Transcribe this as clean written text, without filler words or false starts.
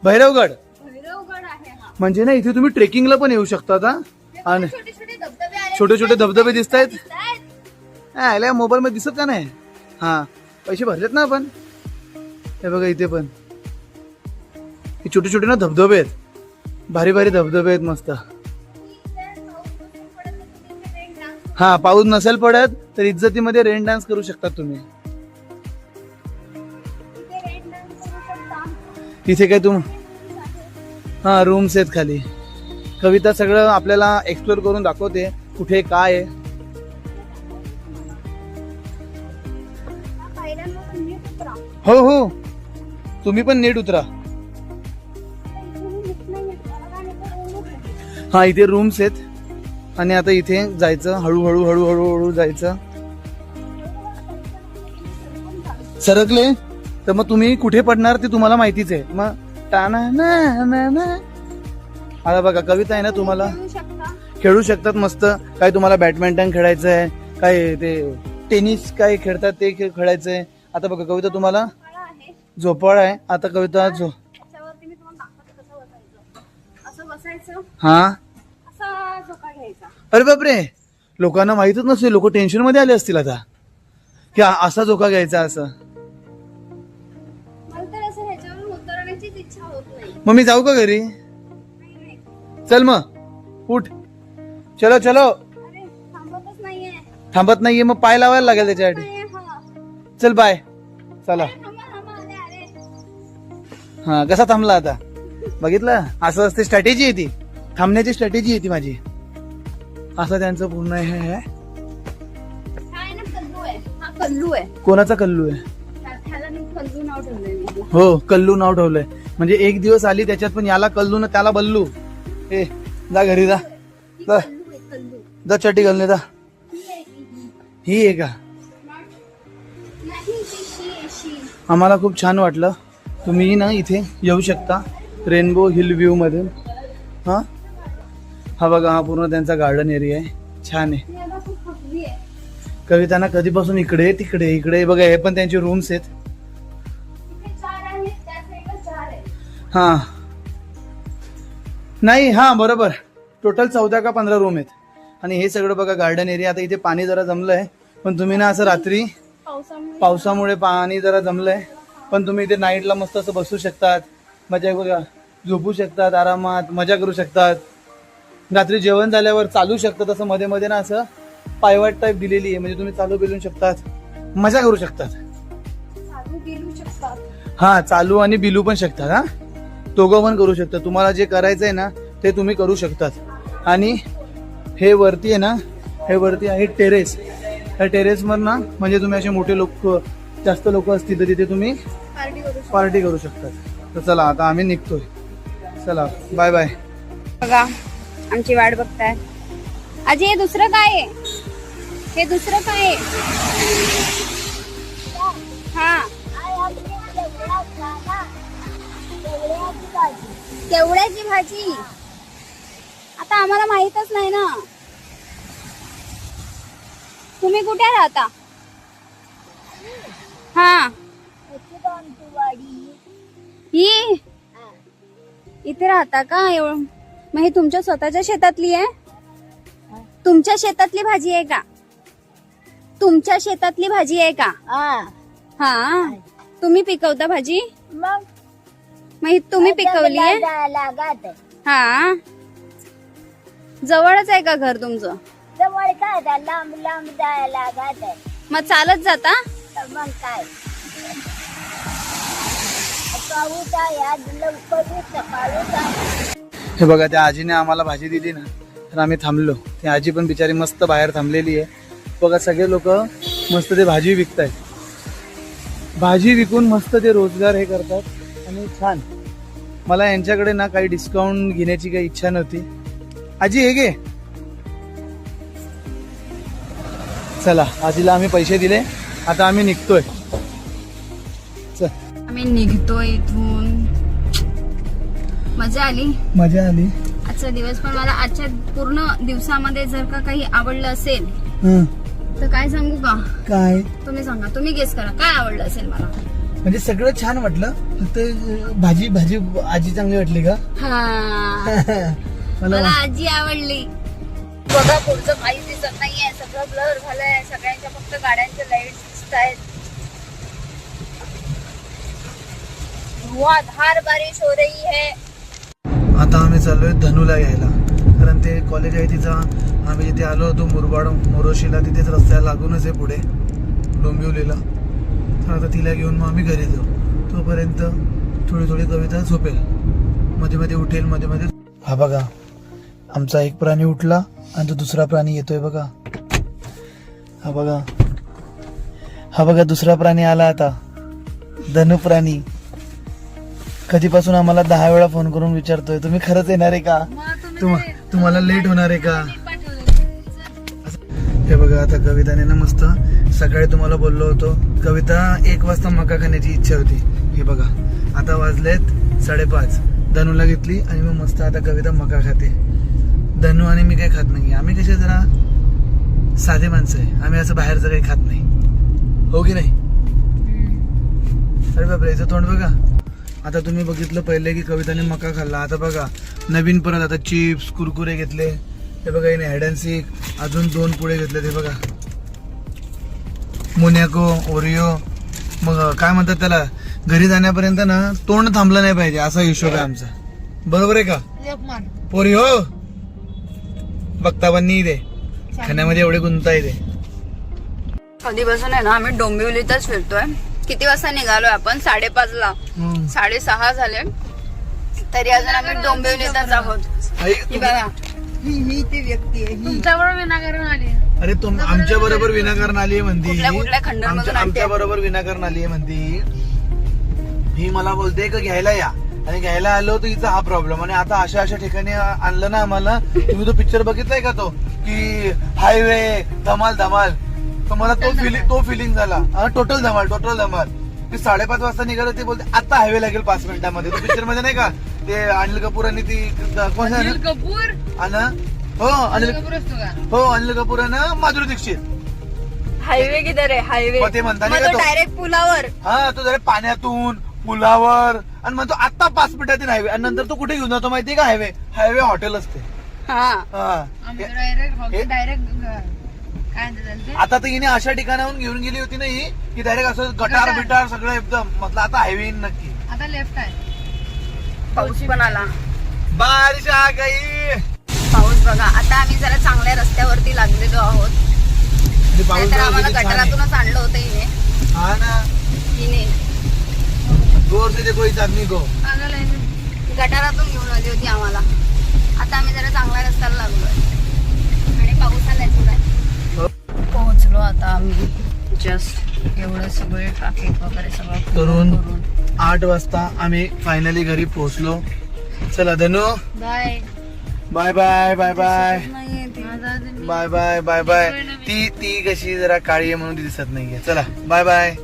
भैरवगड भैरवगड आहे हा. म्हणजे ना इथे तुम्ही ट्रेकिंगला पण येऊ शकता आता. आणि छोटे छोटे धबधबे आले. छोटे छोटे धबधबे दिसत आहेत. दिसतायत. मोबाईल मध्ये दिसत का नाही? हा पैसे भरलेत ना आपण. हे बघा इथे पण हे छोटे छोटे ना धबधबे आहेत. भारी भारी धबधबे आहेत मस्त. हा पाऊस नसेल पडत तर इज्जतीमध्ये रेन डान्स करू शकता तुम्ही. तिथे काय तुम हा रूम्स आहेत खाली. कविता सगळं आपल्याला एक्सप्लोर करून दाखवते कुठे काय आहे. हो हो तुम्ही पण नीट उतरा. हा इथे रूम्स आहेत आणि आता इथे जायचं हळूहळू हळूहळू हळू जायचं. सरकले तर मग तुम्ही कुठे पडणार ते तुम्हाला माहितीच आहे. मग टाना ना ना ना. आता बघा कविता आहे ना तुम्हाला खेळू शकतात मस्त. काय तुम्हाला बॅडमिंटन खेळायचं आहे काय ते टेनिस काय खेळतात ते खेळायचंय. आता बघा कविता तुम्हाला झोपाळ आहे. आता कविता हा अरे बापरे लोकांना माहितच नसेल. लोक टेन्शन मध्ये आले असतील आता की असा झोका घ्यायचा असं. मग मी जाऊ का घरी? चल मग उठ. चलो चलो. थांबत नाहीये मग पाय लावायला लागेल त्याच्यासाठी. चल बाय. चला. हा कसा थांबला आता बघितलं. असं असते स्ट्रॅटेजी आहे ती. थांबण्याची स्ट्रॅटेजी आहे ती माझी. असं त्यांचं पूर्ण आहे. कल्लू आहे. कोणाचा कल्लू आहे? कल्लू नाव ठेवलंय. हो कल्लू नाव ठेवलंय. म्हणजे एक दिवस आली त्याच्यात पण याला कल्लू ना त्याला बल्लू. ए जा घरी जा. जा चड्डी घालणे जा. ही आहे का? आम्हाला खूप छान वाटलं. तुम्ही ना इथे येऊ शकता रेनबो हिल व्ह्यू मध्ये. हा हा बघा हा पूर्ण त्यांचा गार्डन एरिया आहे. छान आहे. कविताना कधीपासून इकडे तिकडे इकडे बघा. हे पण त्यांचे रूम्स आहेत. हा नाही हा बरोबर टोटल 14 का 15 रूम आहेत. आणि हे सगळं बघा गार्डन एरिया. आता इथे पाणी जरा जमलंय पण तुम्ही ना असं रात्री पावसामुळे पाणी जरा जमलंय पण तुम्ही इथे नाईटला मस्त असं बसू शकतात. मजा बघा झोपू शकतात आरामात मजा करू शकतात. रात्री जेवण झाल्यावर चालू शकतात. असं मध्ये मध्ये ना असं पायवाट टाईप दिलेली आहे. म्हणजे तुम्ही चालू बिलू शकतात मजा करू शकतात. हा चालू आणि बिलू पण शकतात. हा दोघं पण करू शकतात. तुम्हाला जे करायचंय ना ते तुम्ही करू शकतात. आणि हे वरती आहे ना हे वरती आहे टेरेस. त्या टेरेसवर ना म्हणजे तुम्ही असे मोठे लोक जास्त लोक असतील तर तिथे तुम्ही पार्टी करू शकतात. तर चला आता आम्ही निघतोय. चला बाय बाय. बघा आमची वाट बघताय. आजी हे दुसरं काय आहे? हे दुसरं काय आहे? हा केवड्याची भाजी. आता आम्हाला माहितच नाही ना. तुम्ही कुठे राहता? हा ही इथे राहता का? एवढं मग ही तुमच्या स्वतःच्या शेतातली आहे? तुमच्या शेतातली भाजी आहे का? तुमच्या शेतातली भाजी आहे का? हा तुम्ही पिकवता भाजी? मग ही तुम्ही पिकवली आहे? हा जवळच आहे का घर तुमचं? जवळ काय लांब लांब जायला लागत आहे. मग चालत जाता? मग काय पाऊस आहे आज लवकर पाऊस आहे. हे बघा त्या आजीने आम्हाला भाजी दिली ना तर आम्ही थांबलो. ती आजी पण बिचारी मस्त बाहेर थांबलेली आहे. बघा सगळे लोक मस्त ते भाजी विकतायत. भाजी विकून मस्त ते रोजगार हे करतात. आणि छान. मला यांच्याकडे ना काही डिस्काउंट घेण्याची काही इच्छा नव्हती. आजी हे घे. चला आजीला आम्ही पैसे दिले. आता आम्ही निघतोय. चल आम्ही निघतोय इथून. मजा आली. मजा आली. आजचा दिवस पण मला आजच्या पूर्ण दिवसामध्ये जर का काही आवडलं असेल तर काय सांगू का? काय तुम्ही सांगा. तुम्ही गेस करा काय आवडलं असेल मला. म्हणजे सगळं छान वाटलं, फक्त भाजी भाजी आजी चांगली वाटली का? मला आजी आवडली. बघा पुढचं काहीच दिसत नाहीये, सगळं ब्लर झालंय, सगळ्यांच्या फक्त गाड्यांचे लाईट दिसत आहेत. धुआंधार बारिश हो रही है. आता आम्ही चाललोय धनूला घ्यायला, कारण ते कॉलेज आहे तिचं. आम्ही जिथे आलो होतो मुरबाड मोरोशीला, तिथेच रस्त्याला लागूनच आहे पुढे डोंबिवलीला. तर आता तिला घेऊन मग आम्ही घरी जाऊ. तोपर्यंत थोडी थोडी कविता झोपेल, मध्ये मध्ये उठेल, मध्ये मध्ये. हा बघा, आमचा एक प्राणी उठला आणि तो दुसरा प्राणी येतोय बघा. हा बघा, हा बघा दुसरा प्राणी आला आता, धनु प्राणी. कधीपासून आम्हाला 10 वेळा फोन करून विचारतोय तुम्ही खरंच येणार आहे का, तुम्हाला लेट होणार आहे का. हे बघा, आता कविताने ना मस्त, सकाळी तुम्हाला बोललो होतो कविता 1 वाजता मका खाण्याची इच्छा होती. हे बघा आता वाजलेत 5:30. धनूला घेतली आणि मग मस्त आता कविता मका खाते. धनू आणि मी काही खात नाही. आम्ही कसे जरा साधे माणसं आहे, आम्ही असं बाहेरचं काही खात नाही, हो की नाही. अरे बापरे, याचं तोंड बघा. आता तुम्ही बघितलं पहिले की कविताने मका खाल्ला, आता बघा नवीन परत आता चिप्स कुरकुरे घेतले. हे बघा, हिने हाईड अँड सीक अजून 2 पुढे घेतले. ते बघा मोनॅको, ओरिओ. मग काय म्हणतात त्याला, घरी जाण्यापर्यंत ना तोंड थांबलं नाही पाहिजे असा हिशोब आहे आमचा, बरोबर आहे का पोरी हो. बघता पण नाही दे खाण्यामध्ये एवढे गुंता येते. कधीपासून आहे ना आम्ही डोंबिवलीतच फिरतोय. किती वाजता निघालोय आपण? 5:30ला. 6:30 झाले तरी अजून आम्ही डोंबिवलीतच आहोत. ही बघा, ही ती व्यक्ती आहे, तुमच्याबरोबर विनाकारण आली. अरे तुम आमच्या बरोबर विनाकारण आली म्हणती, कुठल्या खंडणमधून आमच्या बरोबर विनाकारण आली म्हणती. ही मला बोलते का घ्यायला या, आणि घ्यायला आलो तर हिचा हा प्रॉब्लेम. आणि आता अशा अशा ठिकाणी आणलं ना आम्हाला. तुम्ही तो पिक्चर बघितलाय का, तो की हायवे धमाल धमाल, तर मला तो फिलिंग झाला. टोटल धमाल, टोटल धमाल. ती 5:30 वाजता निघालो, ती बोलते आता हायवे लागेल 5 मिनिटांमध्ये. तो पिक्चर मध्ये नाही का, ते अनिल कपूर आणि ती कोण अनिल कपूर हो अनिल कपूर आणि माधुरी दीक्षित. हायवे किधर आहे हायवे, ते म्हणता डायरेक्ट पुलावर. हा, तो जरा पाण्यातून पुलावर आणि म्हणतो आता 5 मिनिटातील हायवे. आणि नंतर तो कुठे घेऊन जातो माहितीये का, हायवे हॉटेल असते. आता तर हिने अशा ठिकाणाहून घेऊन गेली होती ना ही, की डायरेक्ट असं गटार बिटार सगळं एकदम. म्हटलं आता हायवे नक्की. आता लेफ्ट आहे. पाऊस पण आला, बारिश आ गई. पाऊस बघा. आता आम्ही जरा चांगल्या रस्त्यावरती लागलेलो आहोत. नाहीतर आम्हाला गटारातूनच आणलं होतं हिने. हा ना, हिने जोर से देखो इस आदमी को. गटारातून घेऊन आली होती आम्हाला. आता आम्ही जरा चांगल्या रस्त्याला लागलोय आणि पाऊस आलाय थोडा. पोहोचलो आता आम्ही. जस्ट एवढं सगळे ट्रॅफिक वगैरे सगळं करून 8 वाजता आम्ही फायनली घरी पोहोचलो. चला Dhanu, bye bye bye bye bye bye bye bye bye. ती कशी जरा काळी आहे म्हणून ती दिसत नाहीये. चला बाय बाय.